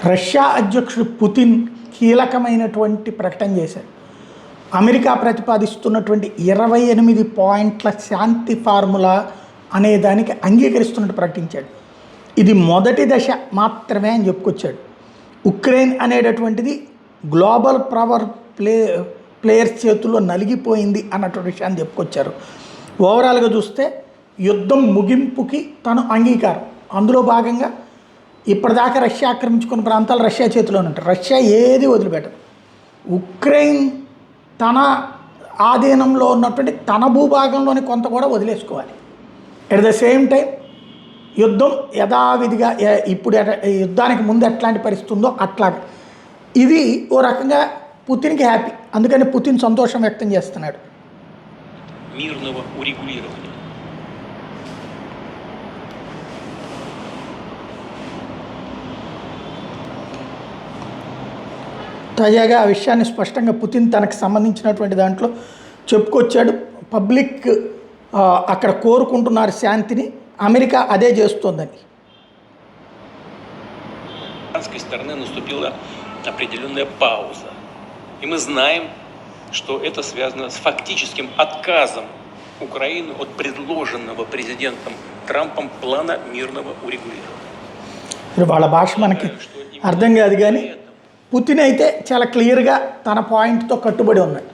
Russia అధ్యక్షుడు Putin కీలకమైనటువంటి ప్రకటన చేశారు. అమెరికా ప్రతిపాదిస్తున్నటువంటి 28 పాయింట్ల శాంతి ఫార్ములా అనే దానికి అంగీకరిస్తున్నట్టు ప్రకటించాడు. ఇది మొదటి దశ మాత్రమే అని చెప్పుకొచ్చాడు. ఉక్రెయిన్ అనేటటువంటిది గ్లోబల్ పవర్ ప్లేయర్స్ చేతుల్లో నలిగిపోయింది అన్నటువంటి విషయాన్ని చెప్పుకొచ్చారు. ఓవరాల్గా చూస్తే యుద్ధం ముగింపుకి తను అంగీకారం. అందులో భాగంగా ఇప్పటిదాకా రష్యా ఆక్రమించుకున్న ప్రాంతాలు రష్యా చేతిలోనే ఉంటాయి. రష్యా ఏది వదిలిపెట్టదు. ఉక్రెయిన్ తన ఆధీనంలో ఉన్నటువంటి తన భూభాగంలోని కొంత కూడా వదిలేసుకోవాలి. ఎట్ ద సేమ్ టైం యుద్ధం యథావిధిగా ఇప్పుడు యుద్ధానికి ముందు ఎట్లాంటి పరిస్థితి ఉందో అట్లాగా ఇది ఓ రకంగా పుతిన్కి హ్యాపీ. అందుకని పుతిన్ సంతోషం వ్యక్తం చేస్తున్నాడు. తాజాగా ఆ విషయాన్ని స్పష్టంగా పుతిన్ తనకు సంబంధించినటువంటి దాంట్లో చెప్పుకొచ్చాడు. పబ్లిక్ అక్కడ కోరుకుంటున్నారు శాంతిని, అమెరికా అదే చేస్తోందని. стороны наступила определенная пауза. И мы знаем, что это связано с фактическим отказом Украины от предложенного президентом Трампом плана мирного урегулирования. వాళ్ళ భాష మనకి అర్థం కాదు, కానీ పుతిన్ అయితే చాలా క్లియర్గా తన పాయింట్తో కట్టుబడి ఉన్నాడు.